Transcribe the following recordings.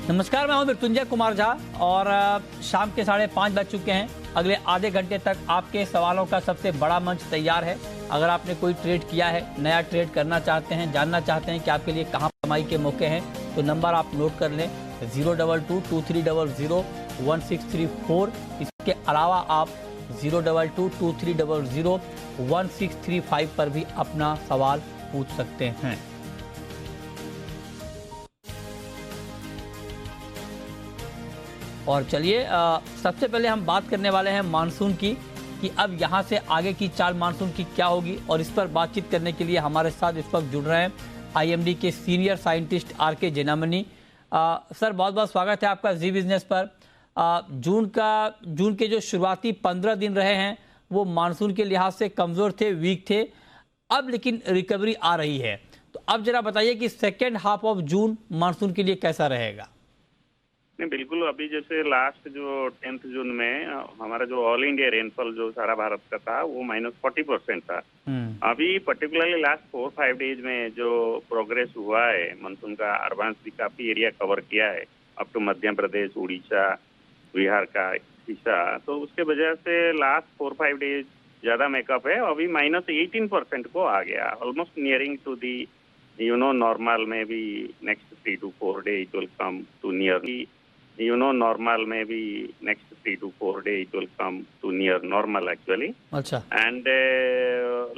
नमस्कार, मैं हूं मृत्युंजय कुमार झा और शाम के 5:30 बज चुके हैं। अगले आधे घंटे तक आपके सवालों का सबसे बड़ा मंच तैयार है। अगर आपने कोई ट्रेड किया है, नया ट्रेड करना चाहते हैं, जानना चाहते हैं कि आपके लिए कहां कमाई के मौके हैं, तो नंबर आप नोट कर लें 02223001634। इसके अलावा आप 02223001635 पर भी अपना सवाल पूछ सकते हैं। और चलिए सबसे पहले हम बात करने वाले हैं मानसून की कि अब यहाँ से आगे की चाल मानसून की क्या होगी, और इस पर बातचीत करने के लिए हमारे साथ इस वक्त जुड़ रहे हैं आईएमडी के senior scientist RK Jenamani. Sir, बहुत बहुत स्वागत है आपका जी बिजनेस पर। जून के जो शुरुआती 15 दिन रहे हैं वो मानसून के लिहाज से कमज़ोर थे, वीक थे, अब लेकिन रिकवरी आ रही है। तो अब जरा बताइए कि second half of June monsoon के लिए कैसा रहेगा। नहीं, बिल्कुल। अभी जैसे लास्ट जो 10 जून में हमारा जो ऑल इंडिया रेनफॉल जो सारा भारत का था वो -40% था। अभी पर्टिकुलरली लास्ट 4-5 डेज में जो प्रोग्रेस हुआ है मानसून का, एडवांस भी काफी एरिया कवर किया है अप टू मध्य प्रदेश, उड़ीसा, बिहार का हिस्सा। तो उसके वजह से लास्ट 4-5 डेज ज्यादा मेकअप है। अभी -18% को आ गया, almost nearing to the normal में भी next 3 to 4 days it will come to near normal में भी next 3 to 4 days it will come to near normal actually। अच्छा। एंड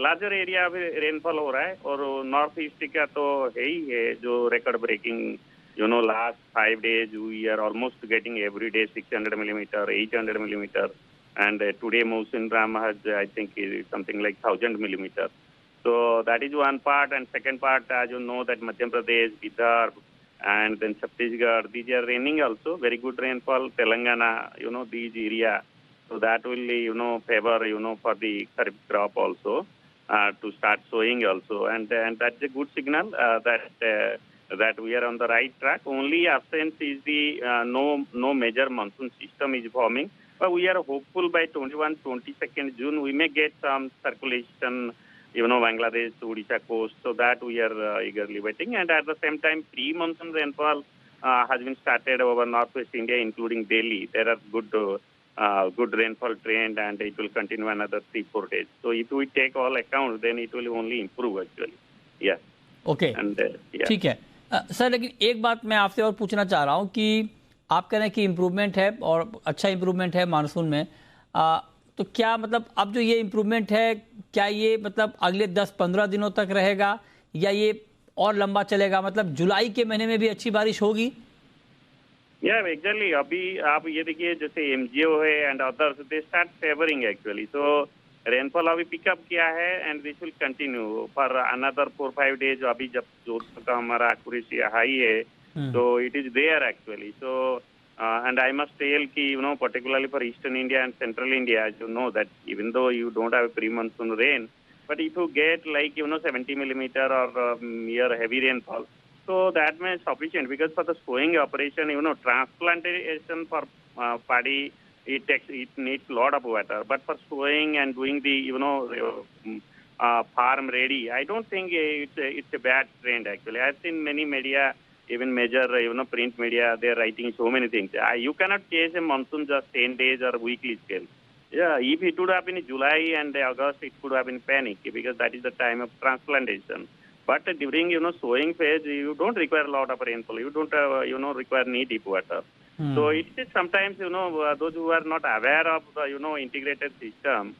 लार्जर एरिया भी रेनफॉल हो रहा है, और नॉर्थ ईस्ट का तो है ही है जो record breaking last 5 days we are almost getting every day 600 millimeter, 800 millimeter, and today monsoon drama has I think is something like 1000 millimeter। So that is one part, and second part, as you know, that Madhya Pradesh, Bihar, and then Chhattisgarh, these are raining also, very good rainfall. Telangana, these area, so that will, favor, for the kharif crop also to start sowing also, and that's a good signal that we are on the right track. Only absence is the no major monsoon system is forming, but we are hopeful by 21-22nd June we may get some circulation. Bangladesh, Odisha coast, so that we are eagerly waiting. And at the same time, pre-monsoon rainfall has been started over northwest India, including Delhi. There are good rainfall trend, and it will continue another 3-4 days. So if we take all accounts, then it will only improve actually. Yeah. Okay. And yeah. ठीक है sir, लेकिन एक बात मैं आपसे और पूछना चाह रहा हूँ कि आप कह रहे हैं कि इम्प्रूवमेंट है और अच्छा इम्प्रूवमेंट है मानसून में, तो क्या मतलब अब जो ये इम्प्रूवमेंट है, क्या ये मतलब अगले 10-15 दिनों तक रहेगा या ये और लंबा चलेगा? मतलब जुलाई के महीने में भी अच्छी बारिश होगी? एग्जैक्टली। अभी आप ये देखिए, जैसे एमजीओ है and others, they start favouring actually. तो रेनफॉल अभी पिकअप किया है, and this will continue for another 4-5 days. अभी जब जो का हमारा एक्यूरेसी हाई है, तो it is there actually. So and I must tell ki, particularly for Eastern India and Central India, as you know, that even though you don't have a pre-monsoon rain, but if you get like, 70 millimeter or near heavy rainfall, so that may sufficient, because for the sowing operation, transplantation for paddy, it needs lot of water. But for sowing and doing the, farm ready, I don't think it's a bad trend actually. I've seen many media, even major, print media, they're writing so many things. You cannot chase a monsoon just 10 days or weekly scale. Yeah, if it would have been in July and August, it could have been panic, because that is the time of transplantation. But during, sowing phase, you don't require a lot of rainfall. You don't, require need deep water. So it is sometimes, those who are not aware of the, integrated system,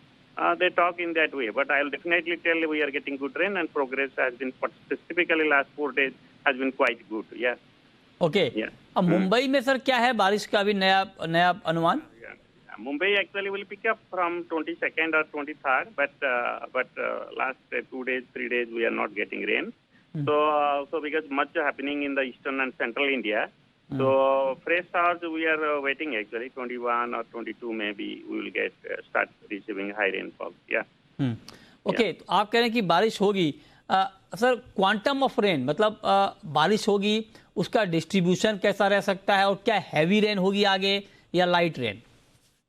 they talk in that way. But I'll definitely tell you, we are getting good rain, and progress has been, specifically last 4 days, has been quite good. Yeah. Okay. Yeah. अब मुंबई में sir क्या है बारिश का अभी नया अनुमान? Mumbai actually will pick up from 22nd or 23rd, but last 2 days, 3 days we are not getting rain. So because much happening in the eastern and central India, so fresh showers we are waiting actually. 21 or 22 maybe we will start receiving high rainfall. Yeah. Okay. तो आप कह रहे हैं कि बारिश होगी। Sir, quantum of rain मतलब बारिश होगी, उसका डिस्ट्रीब्यूशन कैसा रह सकता है, और क्या हैवी रेन होगी आगे या light rain?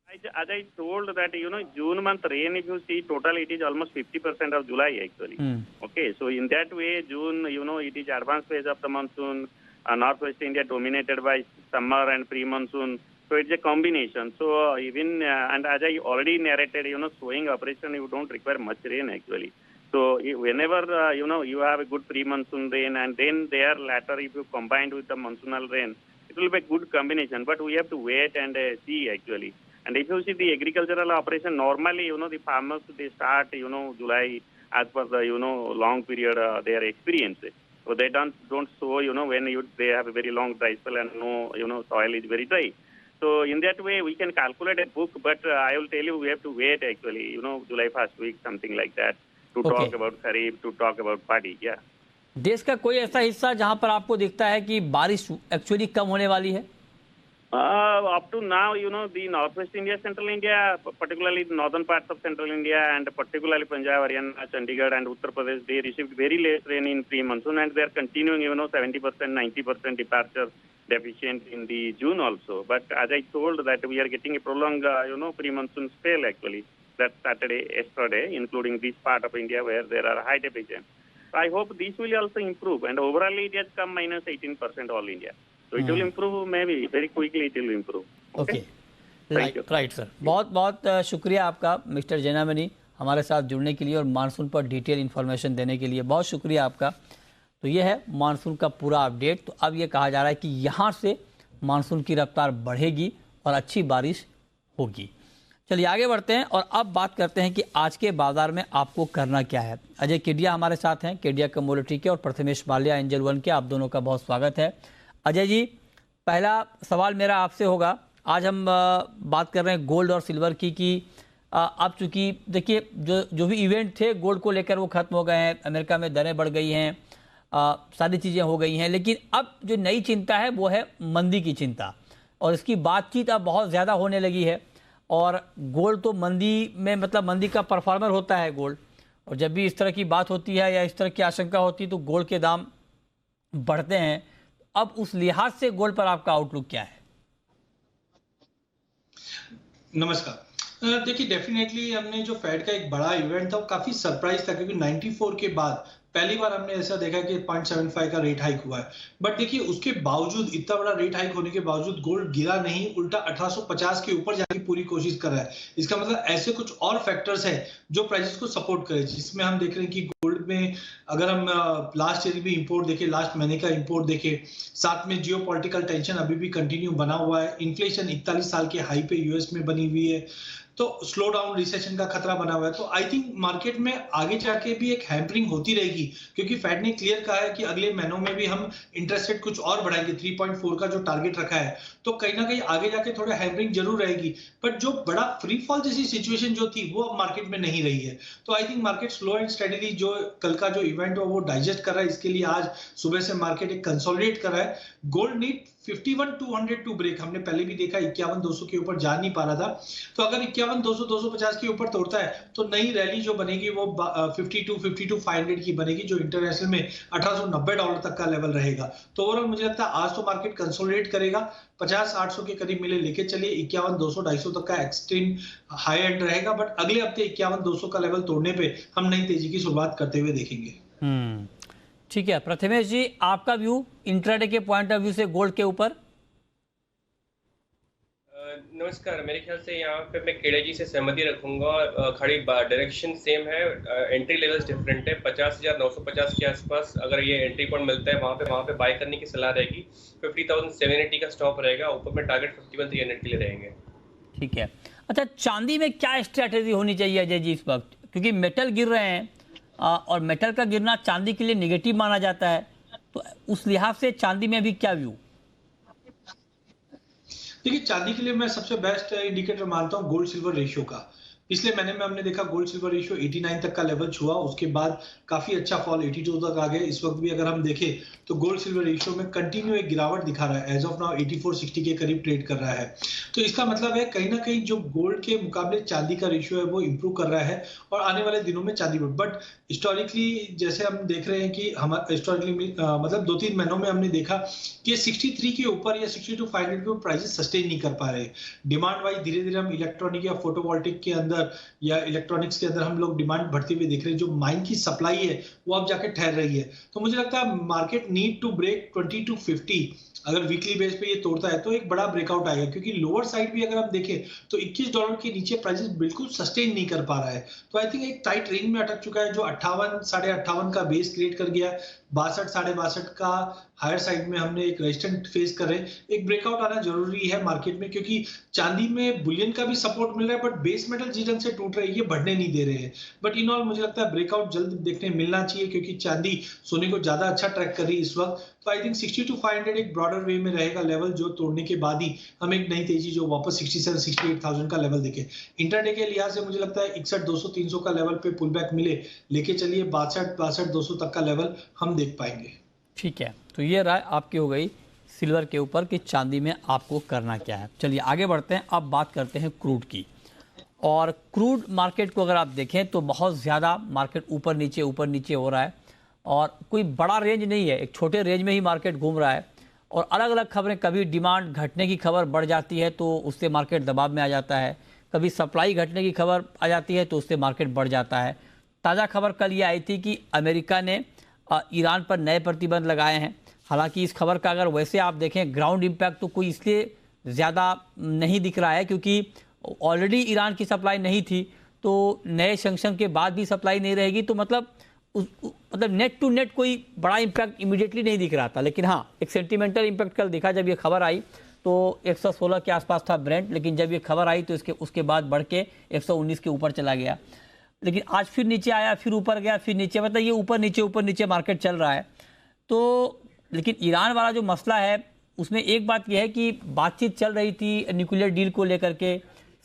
As I told that, June month rain, if you see total, it is almost 50% of July actually. Okay, so in that way, June, it is advanced phase of the monsoon. Northwest India dominated by summer and pre-monsoon. So it's a combination. So even and as I already narrated, sowing operation, you don't require much rain actually. So whenever you have a good pre-monsoon rain, and then there later if you combined with the monsoonal rain, it will be a good combination. But we have to wait and see actually. And if you see the agricultural operation, normally the farmers they start July as per the long period their experience. So they don't sow when they have a very long dry spell and no soil is very dry. So in that way we can calculate a book, but I will tell you we have to wait actually July first week something like that to talk about Kharif, to talk about paddy. Yeah. देश का कोई ऐसा हिस्सा जहां पर आपको दिखता है कि बारिश एक्चुअली कम होने वाली है? Up to now, the Northwest India, Central India, particularly the northern parts of Central India and particularly Punjab, Haryana, Chandigarh and Uttar Pradesh, they received very less rain in pre-monsoon, and they are continuing, 70%, 90% departure deficient in the June also. But as I told that we are getting a prolonged, pre-monsoon spell actually. That Saturday, yesterday, including this part of India where there are high deficient. So I hope this will also improve, and overall it has come minus 18% all India. So it will improve, maybe very quickly it will improve. Okay. Right sir, बहुत बहुत शुक्रिया आपका mister जैनामणि हमारे साथ जुड़ने के लिए और मानसून पर डिटेल इन्फॉर्मेशन देने के लिए बहुत शुक्रिया आपका। तो ये है मानसून का पूरा अपडेट। तो अब ये कहा जा रहा है कि यहाँ से मानसून की रफ्तार बढ़ेगी और अच्छी बारिश होगी। चलिए आगे बढ़ते हैं और अब बात करते हैं कि आज के बाजार में आपको करना क्या है। अजय केडिया हमारे साथ हैं, केडिया कमोडिटी के, और प्रथमेश माल्या एंजल वन के। आप दोनों का बहुत स्वागत है। अजय जी, पहला सवाल मेरा आपसे होगा, आज हम बात कर रहे हैं गोल्ड और सिल्वर की कि अब चूंकि देखिए जो भी इवेंट थे गोल्ड को लेकर वो खत्म हो गए हैं, अमेरिका में दरें बढ़ गई हैं, सारी चीज़ें हो गई हैं, लेकिन अब जो नई चिंता है वो है मंदी की चिंता, और इसकी बातचीत अब बहुत ज़्यादा होने लगी है। और गोल्ड तो मंदी में मतलब मंदी का परफॉर्मर होता है गोल्ड, और जब भी इस तरह की बात होती है या इस तरह की आशंका होती है तो गोल्ड के दाम बढ़ते हैं। अब उस लिहाज से गोल्ड पर आपका आउटलुक क्या है? नमस्कार। देखिए, डेफिनेटली हमने जो फेड का एक बड़ा इवेंट था वो काफी सरप्राइज था, क्योंकि 94 के बाद पहली बार हमने ऐसा देखा कि 0.75 का रेट हाइक हुआ है। बट देखिए, उसके बावजूद, इतना बड़ा रेट हाइक होने के बावजूद गोल्ड गिरा नहीं, उल्टा 1850 के ऊपर जाने की पूरी कोशिश कर रहा है। इसका मतलब ऐसे कुछ और फैक्टर्स हैं जो प्राइसेस को सपोर्ट करे, जिसमें हम देख रहे हैं कि गोल्ड में अगर हम लास्ट ईयर भी इंपोर्ट देखें, लास्ट महीने का इंपोर्ट देखें, साथ में जियोपॉलिटिकल टेंशन अभी भी कंटिन्यू बना हुआ है, इन्फ्लेशन 41 साल के हाई पे यूएस में बनी हुई है, तो स्लो डाउन रिसेशन का खतरा बना हुआ है। तो आई थिंक मार्केट में आगे जाके भी एक हैम्परिंग होती रहेगी, क्योंकि फेड ने क्लियर कहा है कि अगले महीनों में भी हम इंटरेस्ट रेट कुछ और बढ़ाएंगे, 3.4 का जो टारगेट रखा है। तो कहीं ना कहीं आगे जाके थोड़ा हैम्परिंग जरूर रहेगी, बट जो बड़ा फ्री फॉल जैसी सिचुएशन जो थी वो अब मार्केट में नहीं रही है। तो I think market slow and steadily जो कल का जो इवेंट हो वो डाइजेस्ट कर रहा है। इसके लिए आज सुबह से मार्केट एक कंसोलिडेट कर रहा है। गोल्ड नीड 51,200 टू ब्रेक, हमने पहले भी देखा 51,200 के ऊपर जा नहीं पा रहा था। तो अगर 51,200 250 के ऊपर तोड़ता है तो नई रैली जो बनेगी वो 52,500 की बनेगी, जो इंटरनेशनल में $1890 तक का लेवल रहेगा। तो ओवरऑल मुझे लगता है आज तो मार्केट कंसोलिडेट करेगा, 50-800 के करीब मिले लेके चलिए, 51,200-250 तक का एक्सट्रीम हाई एंड रहेगा। बट अगले हफ्ते 51,200 का लेवल तोड़ने पे हम नई तेजी की शुरुआत करते हुए देखेंगे। ठीक है प्रथमेश जी, आपका व्यू इंट्राडे के पॉइंट ऑफ व्यू से गोल्ड के ऊपर? नमस्कार। मेरे ख्याल से यहाँ पे मैं केडिया जी से सहमति रखूंगा। खड़ी डायरेक्शन सेम है, एंट्री लेवल्स डिफरेंट है। 50,950 के आसपास अगर ये एंट्री पॉइंट मिलता है वहाँ पे बाय करने की सलाह रहेगी। 50,780 का स्टॉप रहेगा, ऊपर में टारगेट 51,300 के लिए रहेंगे। ठीक है। अच्छा, चांदी में क्या स्ट्रैटेजी होनी चाहिए अजय जी इस वक्त, क्योंकि मेटल गिर रहे हैं और मेटल का गिरना चांदी के लिए नेगेटिव माना जाता है, तो उस लिहाज से चांदी में भी क्या व्यू? देखिए, चांदी के लिए मैं सबसे बेस्ट इंडिकेटर मानता हूं गोल्ड सिल्वर रेशियो का। पिछले महीने में हमने देखा गोल्ड सिल्वर रेशियो 89 तक का लेवल छुआ, उसके बाद काफी अच्छा फॉल 82 तक आ गया। इस वक्त भी अगर हम देखें तो गोल्ड सिल्वर रेशियो में कंटिन्यू एक गिरावट दिखा रहा है। एज ऑफ नाउ 8460 के करीब ट्रेड कर रहा है। तो इसका मतलब है कहीं ना कहीं जो गोल्ड के मुकाबले चांदी का रेशियो है वो इंप्रूव कर रहा है और आने वाले दिनों में चांदी बट हिस्टोरिकली जैसे हम देख रहे हैं कि हम हिस्टोरिकली मतलब 2-3 महीनों में हमने देखा कि 63 के ऊपर या 62,500 के प्राइसेस सस्टेन नहीं कर पा रहे। डिमांड वाइज धीरे धीरे हम इलेक्ट्रॉनिक या फोटोवोल्टिक के अंदर अंदर या इलेक्ट्रॉनिक्स के अंदर हम लोग डिमांड बढ़ती हुई देख रहे हैं। जो माइन की सप्लाई है वो अब जाके ठहर रही है। तो मुझे लगता है market need to break 20 to 50। अगर वीकली बेस पे ये तोड़ता है तो एक बड़ा ब्रेकआउट आएगा, क्योंकि लोअर साइड भी अगर हम देखें तो $21 के नीचे प्राइसेस बिल्कुल सस्टेन नहीं कर पा रहा है। तो आई थिंक एक टाइट रेंज में अटक चुका है, जो 58 साढ़े 58 का बेस क्रिएट कर गया, 62 साढ़े 62 का हायर साइड में हमने एक रेजिस्टेंट फेस कर रहे हैं। एक ब्रेकआउट आना जरूरी है मार्केट में, क्योंकि चांदी में बुलियन का भी सपोर्ट मिल रहा है, बट बेस मेटल जिस ढंग से टूट रही है ये बढ़ने नहीं दे रहे हैं। बट इन ऑल मुझे लगता है ब्रेकआउट जल्द देखने मिलना चाहिए, क्योंकि चांदी सोने को ज्यादा अच्छा ट्रैक कर रही है इस वक्त। तो आई थिंक 60 to 500 एक ब्रॉडर वे में रहेगा लेवल, जो तोड़ने के बाद ही हम एक नई तेजी जो वापस 67-68,000 का लेवल देखे। इंटरडे के लिहाज से मुझे लगता है 61-200-300 का लेवल पे पुल बैक मिले, लेके चलिए 62-6200 तक का लेवल हम देख पाएंगे। ठीक है, तो ये राय आपकी हो गई सिल्वर के ऊपर कि चांदी में आपको करना क्या है। चलिए आगे बढ़ते हैं, अब बात करते हैं क्रूड की। और क्रूड मार्केट को अगर आप देखें तो बहुत ज़्यादा मार्केट ऊपर नीचे हो रहा है, और कोई बड़ा रेंज नहीं है, एक छोटे रेंज में ही मार्केट घूम रहा है। और अलग अलग खबरें, कभी डिमांड घटने की खबर बढ़ जाती है तो उससे मार्केट दबाव में आ जाता है, कभी सप्लाई घटने की खबर आ जाती है तो उससे मार्केट बढ़ जाता है। ताज़ा खबर कल ये आई थी कि अमेरिका ने ईरान पर नए प्रतिबंध लगाए हैं। हालांकि इस खबर का अगर वैसे आप देखें ग्राउंड इम्पैक्ट तो कोई इसलिए ज़्यादा नहीं दिख रहा है, क्योंकि ऑलरेडी ईरान की सप्लाई नहीं थी, तो नए सैंक्शन के बाद भी सप्लाई नहीं रहेगी, तो मतलब नेट टू नेट कोई बड़ा इम्पैक्ट इमीडिएटली नहीं दिख रहा था। लेकिन हाँ, एक सेंटिमेंटल इम्पैक्ट कल दिखा। जब ये खबर आई तो 116 के आसपास था ब्रेंट, लेकिन जब ये खबर आई तो उसके बाद बढ़ के 119 के ऊपर चला गया। लेकिन आज फिर नीचे आया, फिर ऊपर गया, फिर नीचे, मतलब ये ऊपर नीचे मार्केट चल रहा है। तो लेकिन ईरान वाला जो मसला है उसमें एक बात यह है कि बातचीत चल रही थी न्यूक्लियर डील को लेकर के,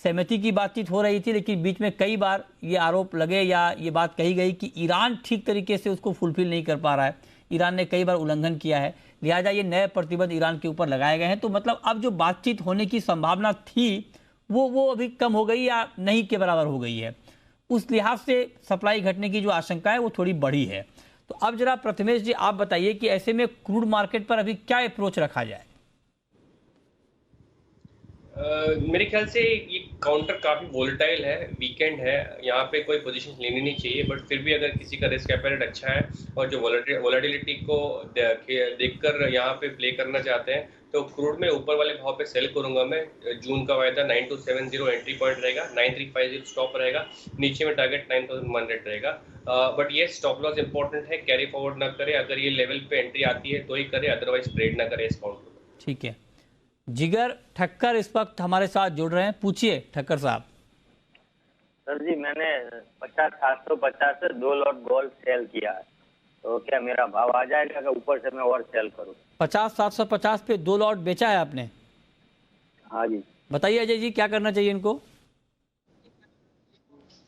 सहमति की बातचीत हो रही थी, लेकिन बीच में कई बार ये आरोप लगे या ये बात कही गई कि ईरान ठीक तरीके से उसको फुलफिल नहीं कर पा रहा है, ईरान ने कई बार उल्लंघन किया है, लिहाजा ये नए प्रतिबंध ईरान के ऊपर लगाए गए हैं। तो मतलब अब जो बातचीत होने की संभावना थी वो अभी कम हो गई या नहीं के बराबर हो गई है। उस लिहाज से सप्लाई घटने की जो आशंका है वो थोड़ी बढ़ी है। तो अब जरा प्रथमेश जी आप बताइए कि ऐसे में क्रूड मार्केट पर अभी क्या अप्रोच रखा जाए। मेरे ख्याल से ये काउंटर काफी वोलेटाइल है, वीकेंड है, यहाँ पे कोई पोजीशन लेनी नहीं चाहिए। बट फिर भी अगर किसी का रिस्क एपेटाइट अच्छा है और जो वोलेटिलिटी को देखकर यहाँ पे प्ले करना चाहते हैं तो क्रूड में ऊपर वाले भाव पे सेल करूंगा मैं। जून का वायदा 9270 एंट्री पॉइंट रहेगा, 9350 स्टॉप रहेगा, नीचे में टारगेट 9100 रहेगा। बट ये स्टॉप लॉस इंपॉर्टेंट है, कैरी फॉरवर्ड ना करे, अगर ये लेवल पे एंट्री आती है तो ही करे, अदरवाइज ट्रेड ना करे इस काउंटर में। ठीक है, जिगर ठक्कर इस वक्त हमारे साथ जुड़ रहे हैं, पूछिए ठक्कर साहब। सर जी, मैंने 50-750 से 2 लॉट गोल्ड सेल किया है, तो क्या मेरा भाव आ जाएगा कि ऊपर से मैं और सेल करूं? 50-750 पे 2 लॉट बेचा है आपने? हाँ जी। बताइए अजय जी, क्या करना चाहिए इनको?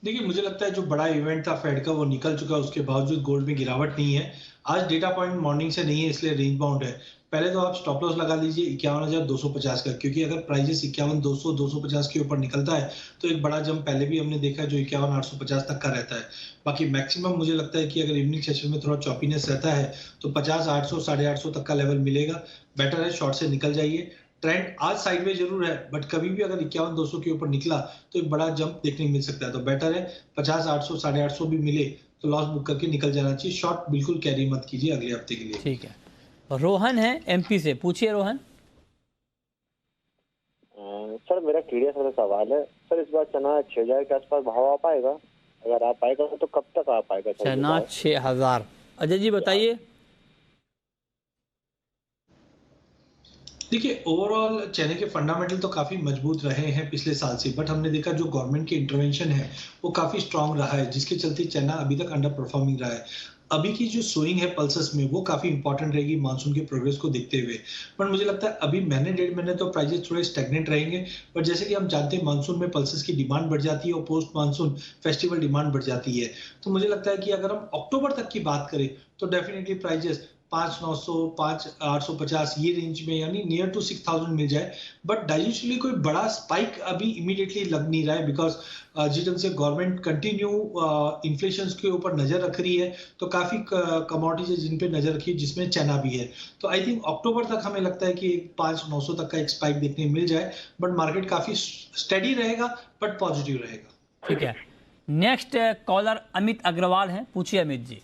देखिए, मुझे लगता है जो बड़ा इवेंट था फेड का वो निकल चुका है, उसके बावजूद गोल्ड में गिरावट नहीं है। आज डेटा पॉइंट मॉर्निंग से नहीं है, इसलिए रेंज बाउंड है। पहले तो आप स्टॉप लॉस लगा लीजिए 51,250 का, क्योंकि अगर प्राइजेस 51,200-250 के ऊपर निकलता है तो एक बड़ा जंप पहले भी हमने देखा है जो 51,850 तक का रहता है। बाकी मैक्सिमम मुझे लगता है कि अगर इवनिंग सेशन में थोड़ा चॉपीनेस रहता है तो 50,800 850 तक का लेवल मिलेगा। बेटर है शॉर्ट से निकल जाइए। ट्रेंड आज साइडवेज जरूर है, बट कभी भी अगर 51,200 के ऊपर निकला तो एक बड़ा जंप देखने को मिल सकता है। तो बेटर है 50,800 850 भी मिले तो लॉस बुक करके निकल जाना चाहिए। शॉर्ट बिल्कुल कैरी मत कीजिए अगले हफ्ते के लिए। ठीक है, रोहन है एमपी से, पूछिए रोहन। सर मेरा क्लियर सा सवाल है सर, इस बार चना 6,000 के आसपास भाव आ पाएगा? अगर आ पाएगा तो कब तक आ पाएगा? चना 6,000। अजय जी बताइए। देखिए, ओवरऑल चने के फंडामेंटल तो काफी मजबूत रहे हैं पिछले साल से, बट हमने देखा जो गवर्नमेंट की इंटरवेंशन है वो काफी स्ट्रांग रहा है, जिसके चलते चना अभी तक अंडर परफॉर्मिंग रहा है। अभी की जो सोइंग है पल्सेस में वो काफी इंपॉर्टेंट रहेगी मानसून के प्रोग्रेस को देखते हुए। पर मुझे लगता है अभी महीने 1.5 महीने तो प्राइसेस थोड़े स्टैग्नेंट रहेंगे। पर जैसे कि हम जानते हैं मानसून में पल्सेस की डिमांड बढ़ जाती है और पोस्ट मानसून फेस्टिवल डिमांड बढ़ जाती है। तो मुझे लगता है कि अगर हम अक्टूबर तक की बात करें तो डेफिनेटली प्राइजेस 5,900 5,850 ये रेंज में यानी नियर टू 6,000 मिल जाए। बट डाइजेस्टली कोई बड़ा स्पाइक अभी इमीडिएटली लग नहीं रहा है, बिकॉज जिस ढंग से गवर्नमेंट कंटिन्यू इन्फ्लेशन के ऊपर नजर रख रही है तो काफी कमोडिटीज जिन पे नजर रखी है, जिसमें चना भी है। तो आई थिंक अक्टूबर तक हमें लगता है कि 5,900 तक का एक स्पाइक देखने मिल जाए। बट मार्केट काफी स्टेडी रहेगा बट पॉजिटिव रहेगा। ठीक है। नेक्स्ट कॉलर अमित अग्रवाल हैं, पूछिए अमित जी।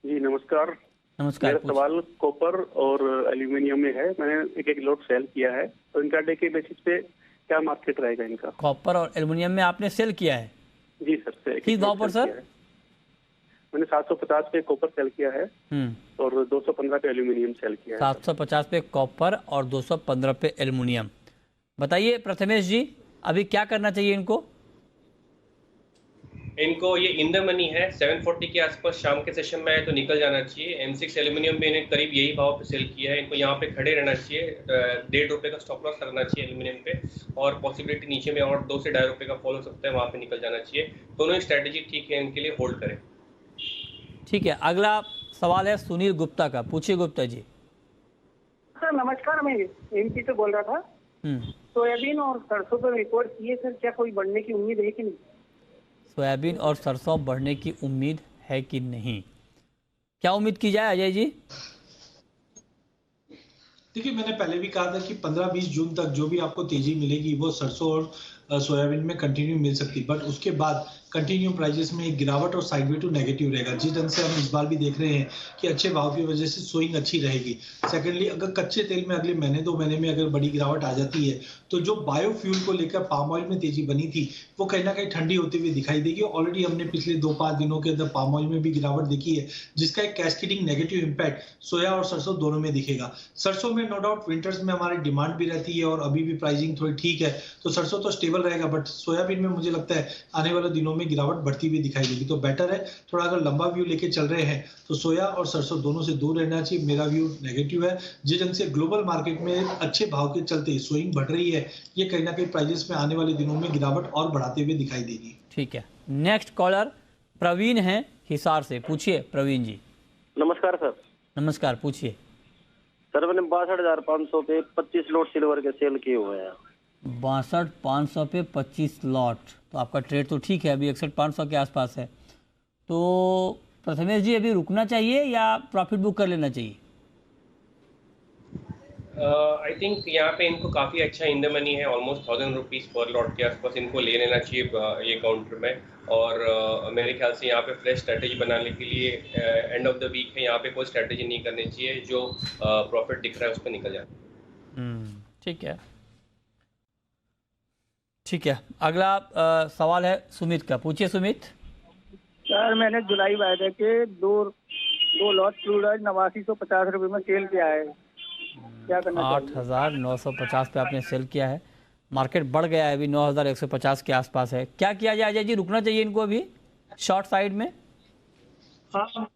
जी नमस्कार। नमस्कार। मेरा सवाल कॉपर और एल्यूमिनियम में है। मैंने एक लॉट सेल किया है, तो इंट्राडे के बेसिस पे क्या मार्केट रहेगा इनका? कॉपर और एल्युमिनियम में आपने सेल किया है? जी सर। किस भाव पर सर? मैंने 750 पे कॉपर सेल किया है और 215 पे एल्यूमिनियम सेल किया है। 750 पे कॉपर और 215 पे एल्युमिनियम। बताइए प्रथमेश जी, अभी क्या करना चाहिए इनको? इनको ये इन द मनी है, 740 के आसपास शाम के सेशन में है तो निकल जाना चाहिए। M6 एल्यूमिनियम भी इन्हें करीब यही भाव पे सेल किया है, इनको यहाँ पे खड़े रहना चाहिए। ₹1.5 का स्टॉप लॉस लगना चाहिए एल्यूमिनियम पे, और पॉसिबिलिटी नीचे में और 2 से ₹2.5 का फॉल हो सकता है, वहाँ पे निकल जाना चाहिए। दोनों ही स्ट्रैटेजी ठीक है, इनके लिए होल्ड करें। ठीक है, अगला सवाल है सुनील गुप्ता का, पूछिए गुप्ता जी। सर नमस्कार, मैं MP से बोल रहा था। सोयाबीन और सरसों पर रिपोर्ट किए सर, क्या कोई बढ़ने की उम्मीद है कि नहीं? सोयाबीन और सरसों बढ़ने की उम्मीद है कि नहीं, क्या उम्मीद की जाए अजय जी? देखिए, मैंने पहले भी कहा था कि 15-20 जून तक जो भी आपको तेजी मिलेगी वो सरसों और सोयाबीन में कंटिन्यू मिल सकती है, बट उसके बाद कंटिन्यू प्राइजेस में एक गिरावट और साइडवे टू नेगेटिव रहेगा। जिस ढंग से हम इस बार भी देख रहे हैं कि अच्छे भाव की वजह से सोइंग अच्छी रहेगी। सेकेंडली, अगर कच्चे तेल में अगले महीने 2 महीने में अगर बड़ी गिरावट आ जाती है तो जो बायोफ्यूल को लेकर पाम ऑयल में तेजी बनी थी वो कहीं ना कहीं ठंडी होती हुई दिखाई देगी। ऑलरेडी हमने पिछले 2-5 दिनों के अंदर पाम ऑयल में भी गिरावट देखी है, जिसका एक कैस्केडिंग नेगेटिव इंपैक्ट सोया और सरसों दोनों में दिखेगा। सरसों में नो डाउट विंटर्स में हमारी डिमांड भी रहती है और अभी भी प्राइसिंग थोड़ी ठीक है, तो सरसों तो स्टेबल रहेगा, बट सोयाबीन में मुझे लगता है आने वाले दिनों में गिरावट बढ़ती हुई दिखाई देगी। तो बेटर है थोड़ा, अगर लंबा व्यू लेके चल रहे हैं तो सोया और सरसों दोनों से दूर रहना चाहिए। मेरा व्यू नेगेटिव है। जिस ढंग से ग्लोबल मार्केट में अच्छे भाव के चलते सोइंग बढ़ रही है, ये कहीं ना कहीं प्राइजेस में आने वाले दिनों में गिरावट और बढ़ाते हुए दिखाई देगी। ठीक है, नेक्स्ट कॉलर प्रवीण है हिसार से, पूछिए प्रवीण जी। नमस्कार सर। नमस्कार, पूछिए। सर मैंने 62,500 पे 25 लॉट सिल्वर के सेल किए हुए हैं। 62,500 पे 25 लॉट, तो आपका ट्रेड तो ठीक है, अभी 61,500 के आसपास है। तो प्रथमेश जी, अभी रुकना चाहिए या प्रॉफिट बुक कर लेना चाहिए? आई थिंक यहाँ पे इनको काफ़ी अच्छा इन द मनी है, ऑलमोस्ट ₹1,000 पर लॉट के आसपास इनको ले लेना चाहिए ये काउंटर में। और मेरे ख्याल से यहाँ पे फ्रेश स्ट्रेटेजी बनाने के लिए एंड ऑफ द वीक है, यहाँ पे कोई स्ट्रेटेजी नहीं करनी चाहिए, जो प्रॉफिट दिख रहा है उस पर निकल जाए। ठीक है, ठीक है। अगला सवाल है सुमित का, पूछिए सुमित। सर मैंने जुलाई वायदे के दो लॉट क्रूड ऑयल 8950 रुपये में सेल किया है, क्या करना चाहिए? 8,950 पे आपने सेल किया है, मार्केट बढ़ गया है, अभी 9,150 के आसपास है। क्या किया जाए अजय जी, रुकना चाहिए इनको अभी शॉर्ट साइड में? हाँ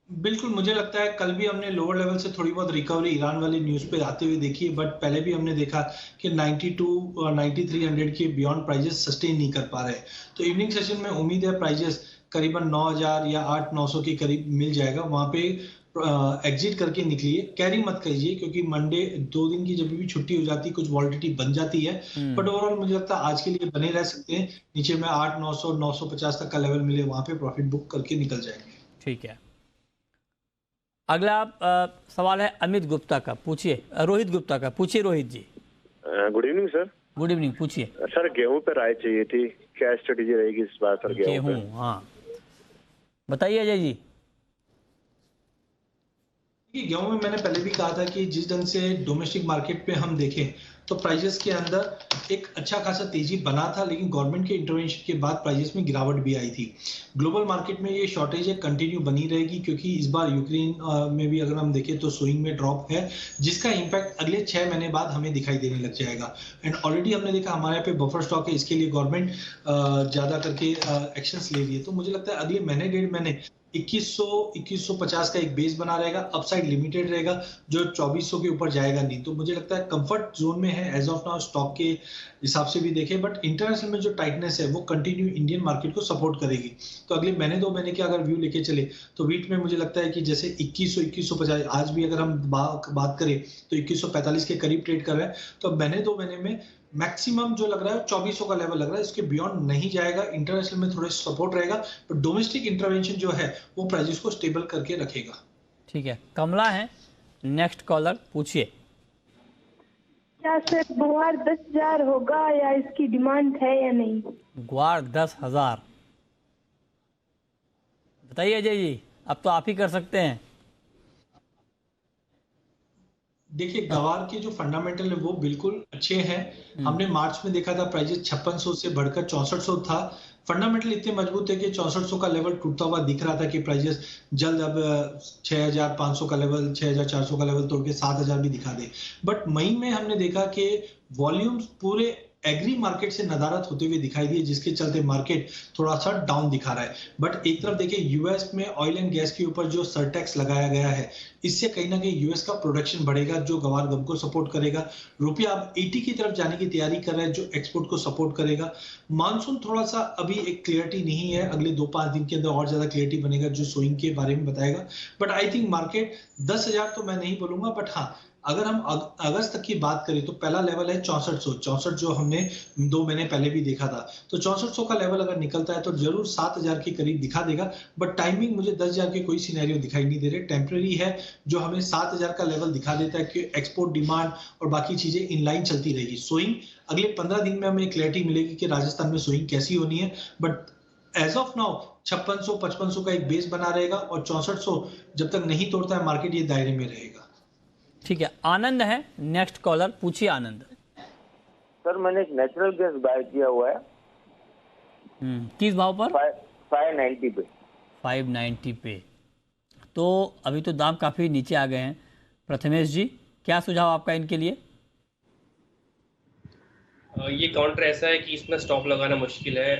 बिल्कुल, मुझे लगता है कल भी हमने लोअर लेवल से थोड़ी बहुत रिकवरी ईरान वाली न्यूज़ पे आते हुए देखी है, बट पहले भी हमने देखा कि 92 और 9300 के बियॉन्ड प्राइजेस सस्टेन नहीं कर पा रहे। तो इवनिंग सेशन में उम्मीद है प्राइजेस करीबन 9,000 या 8,900 के करीब मिल जाएगा। वहां पे एग्जिट करके निकलिए, कैरी मत कीजिए, क्योंकि मंडे 2 दिन की जब भी छुट्टी हो जाती है कुछ वॉलिटिलिटी बन जाती है, बट ओवरऑल मुझे लगता है आज के लिए बने रह सकते हैं। नीचे में 8,900 950 तक का लेवल मिले, वहां पे प्रॉफिट बुक करके निकल जाएंगे। ठीक है, अगला सवाल है अमित गुप्ता का, पूछिए। रोहित गुप्ता का, पूछिए Rohit ji. Good evening sir. Good evening, पूछिए। सर गेहूं पे राय चाहिए थी, क्या स्ट्रेटेजी रहेगी इस बार सर गेहूं पे? हाँ बताइए अजय जी। गेहूं में मैंने पहले भी कहा था कि जिस ढंग से डोमेस्टिक मार्केट पे हम देखें तो प्राइजेस के अंदर एक अच्छा खासा तेजी बना था, लेकिन गवर्नमेंट के इंटरवेंशन के बाद प्राइजेस में गिरावट भी आई थी। ग्लोबल मार्केट में ये शॉर्टेज कंटिन्यू बनी रहेगी, क्योंकि इस बार यूक्रेन में भी अगर हम देखें तो स्विंग में ड्रॉप है, जिसका इंपैक्ट अगले 6 महीने बाद हमें दिखाई देने लग जाएगा। एंड ऑलरेडी हमने देखा हमारे यहाँ पे बफर स्टॉक है, इसके लिए गवर्नमेंट ज्यादा करके एक्शंस ले रही है। तो मुझे लगता है अगले महीने 1.5 महीने 2150 का एक बेस बना रहेगा, अपसाइड लिमिटेड रहेगा, जो 2400 के ऊपर जाएगा नहीं। तो मुझे लगता है कंफर्ट जोन में है एज ऑफ नाउ स्टॉक के हिसाब से भी देखें, बट इंटरनेशनल में जो टाइटनेस है वो कंटिन्यू इंडियन मार्केट को सपोर्ट करेगी। तो अगले महीने 2 महीने के अगर व्यू लेके चले तो वीट में मुझे लगता है कि जैसे 2150, आज भी अगर हम बात करें तो 2145 के करीब ट्रेड कर रहे हैं, तो महीने 2 महीने में मैक्सिमम जो लग रहा है 2400 का लेवल लग रहा है, इसके बियॉन्ड नहीं जाएगा। इंटरनेशनल में थोड़ा सपोर्ट रहेगा, पर डोमेस्टिक इंटरवेंशन जो है वो प्राइसेस को स्टेबल करके रखेगा। ठीक है, कमला है नेक्स्ट कॉलर, पूछिए। क्या सर गुवार 10,000 होगा या इसकी डिमांड है या नहीं? ग्वार 10,000 बताइए अजय जी, अब तो आप ही कर सकते हैं। देखिए गवार के जो फंडामेंटल है वो बिल्कुल अच्छे हैं। हमने मार्च में देखा था प्राइजेस 5600 से बढ़कर 6400 था। फंडामेंटल इतने मजबूत है कि 6400 का लेवल टूटता हुआ दिख रहा था कि प्राइजेस जल्द अब 6500 का लेवल, 6400 का लेवल तोड़ के 7000 भी दिखा दे। बट मई में हमने देखा कि वॉल्यूम्स पूरे एग्री मार्केट से नदारत होते हुए दिखाई दिए, जिसके चलते मार्केट थोड़ा सा डाउन दिखा रहा है। बट एक तरफ देखिए यूएस में ऑयल एंड गैस के ऊपर जो सरटैक्स लगाया गया है, इससे कहीं ना कहीं यूएस का प्रोडक्शन बढ़ेगा जो गवार गम को सपोर्ट करेगा। रुपया अब 80 की तरफ जाने की तैयारी कर रहा है जो एक्सपोर्ट को सपोर्ट करेगा। मानसून थोड़ा सा अभी एक क्लियरिटी नहीं है, अगले 2-5 दिन के अंदर और ज्यादा क्लियरिटी बनेगा जो सोइंग के बारे में बताएगा। बट आई थिंक मार्केट 10,000 तो मैं नहीं बोलूंगा, बट हाँ अगर हम अगस्त तक की बात करें तो पहला लेवल है 6400 जो हमने 2 महीने पहले भी देखा था। तो 6400 का लेवल अगर निकलता है तो जरूर 7000 के करीब दिखा देगा। बट टाइमिंग मुझे 10,000 के कोई सिनेरियो दिखाई नहीं दे रहे, टेम्पररी है जो हमें 7000 का लेवल दिखा देता है कि एक्सपोर्ट डिमांड और बाकी चीजें इनलाइन चलती रहेगी। सोइंग अगले 15 दिन में हमें क्लैरिटी मिलेगी कि राजस्थान में सोइंग कैसी होनी है। बट एज ऑफ नाउ 5600-5500 का एक बेस बना रहेगा और 6400 जब तक नहीं तोड़ता है मार्केट ये दायरे में रहेगा। ठीक है, आनंद है नेक्स्ट कॉलर, पूछिए आनंद। सर मैंने एक नेचुरल गैस बाय किया हुआ है। किस भाव पर? 590 पे। 590 पे। तो अभी तो दाम काफ़ी नीचे आ गए हैं। प्रथमेश जी क्या सुझाव आपका इनके लिए? ये काउंटर ऐसा है कि इसमें स्टॉप लगाना मुश्किल है।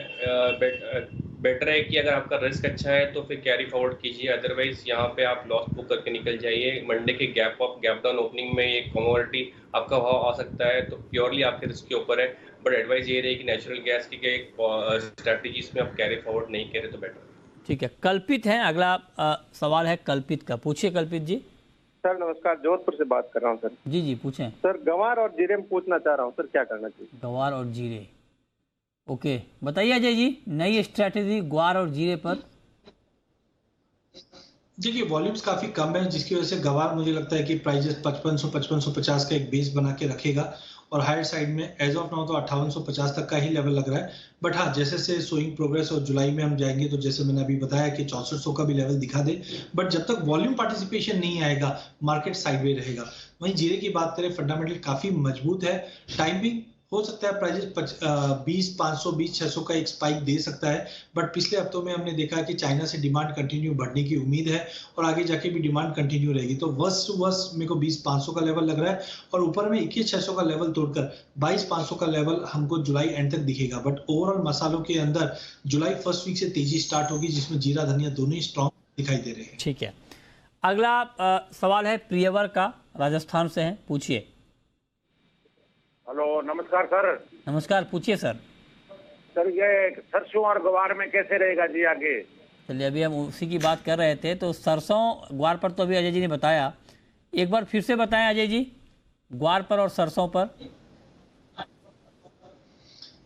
बेटर है कि अगर आपका रिस्क अच्छा है तो फिर कैरी फॉरवर्ड कीजिए, अदरवाइज यहाँ पे आप लॉस बुक करके निकल जाइए। मंडे के गैप डाउन ओपनिंग में ये कमोडिटी आपका भाव आ सकता है, तो प्योरली आपके रिस्क के ऊपर है। बट एडवाइस ये रही कि नेचुरल गैस की एक स्ट्रैटेजीज में आप कैरी फॉरवर्ड नहीं करें तो बेटर। ठीक है, कल्पित है अगला सवाल है कल्पित का, पूछिए कल्पित जी। सर नमस्कार, जोधपुर से बात कर रहा हूँ सर। जी जी पूछें। सर गंवार और जीरे में पूछना चाह रहा हूँ सर, क्या करना चाहिए? गंवार और जीरे, ओके बताइए अजय जी नई स्ट्रैटेजी ग्वार और जीरे पर। देखिए वॉल्यूम्स काफी कम है जिसकी वजह से गवार मुझे लगता है कि प्राइजेस 5500-5550 का एक बेस बना के रखेगा और हायर साइड में एज ऑफ नाउ तो 5850 तक का ही लेवल लग रहा है। बट हाँ जैसे से सोइंग प्रोग्रेस और जुलाई में हम जाएंगे तो जैसे मैंने अभी बताया कि 6400 का भी लेवल दिखा दे। बट जब तक वॉल्यूम पार्टिसिपेशन नहीं आएगा मार्केट साइडवे रहेगा। वहीं जीरे की बात करें फंडामेंटल काफी मजबूत है। टाइमिंग हो सकता है प्राइजेस 20,500 20,600 का एक स्पाइक दे सकता है। बट पिछले हफ्तों में हमने देखा कि चाइना से डिमांड कंटिन्यू बढ़ने की उम्मीद है और आगे जाके भी डिमांड कंटिन्यू रहेगी। तो वर्स्ट टू वर्स्ट मेरे को 20,500 का लेवल लग रहा है और ऊपर में 21,600 का लेवल तोड़कर 22,500 का लेवल हमको जुलाई एंड तक दिखेगा। बट ओवरऑल मसालों के अंदर जुलाई फर्स्ट वीक से तेजी स्टार्ट होगी जिसमें जीरा धनिया दोनों ही स्ट्रॉन्ग दिखाई दे रहे हैं। ठीक है, अगला सवाल है प्रियवर का, राजस्थान से है, पूछिए। हेलो नमस्कार सर। नमस्कार, पूछिए सर। सर ये सरसों और ग्वार में कैसे रहेगा जी आगे? चलिए अभी हम उसी की बात कर रहे थे। तो सरसों ग्वार पर तो अभी अजय जी ने बताया, एक बार फिर से बताएं अजय जी ग्वार पर और सरसों पर।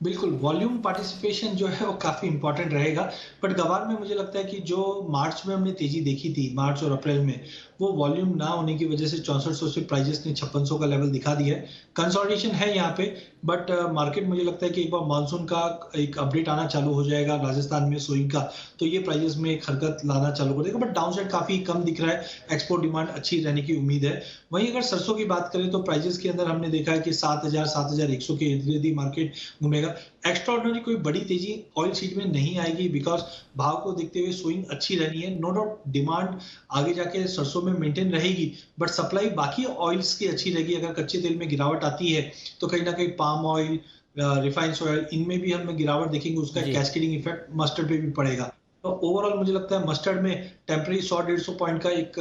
बिल्कुल वॉल्यूम पार्टिसिपेशन जो है वो काफी इंपॉर्टेंट रहेगा। बट गवार में मुझे लगता है कि जो मार्च में हमने तेजी देखी थी मार्च और अप्रैल में वो वॉल्यूम ना होने की वजह से 6400 से प्राइजेस ने 5600 का लेवल दिखा दिया है। कंसोलिडेशन है यहाँ पे। बट मार्केट मुझे लगता है कि एक बार मानसून का एक अपडेट आना चालू हो जाएगा राजस्थान में सोइंग का तो ये प्राइजेस में एक हरकत लाना चालू कर देगा। बट डाउन साइड काफी कम दिख रहा है, एक्सपोर्ट डिमांड अच्छी रहने की उम्मीद है। वहीं अगर सरसों की बात करें तो प्राइजेस के अंदर हमने देखा है कि 7,000-7,100 के इर्द गिर्द मार्केट घूमेगा। एक्स्ट्राऑर्डिनरी कोई बड़ी तेजी ऑयल सीड में नहीं आएगी बिकॉज भाव को देखते हुए सोइंग अच्छी रहनी है। नो डाउट डिमांड आगे जाके सरसों में मेंटेन रहेगी बट सप्लाई बाकी ऑयल्स की अच्छी रहेगी। अगर कच्चे तेल में गिरावट आती है तो कहीं ना कहीं पाम ऑयल, रिफाइंड ऑयल इनमें भी हमें गिरावट देखेंगे, उसका कैस्केडिंग इफेक्ट मस्टर्ड पे भी पड़ेगा। तो ओवरऑल मुझे लगता है मस्टर्ड में टेम्पररी 100-150 पॉइंट का एक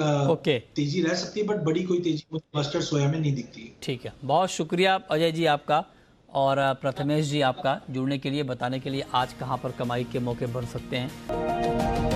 तेजी रह सकती है बट बड़ी कोई तेजी मस्टर्ड सोया में नहीं दिखती। ठीक है, बहुत शुक्रिया अजय जी आपका और प्रथमेश जी आपका जुड़ने के लिए, बताने के लिए आज कहां पर कमाई के मौके बन सकते हैं।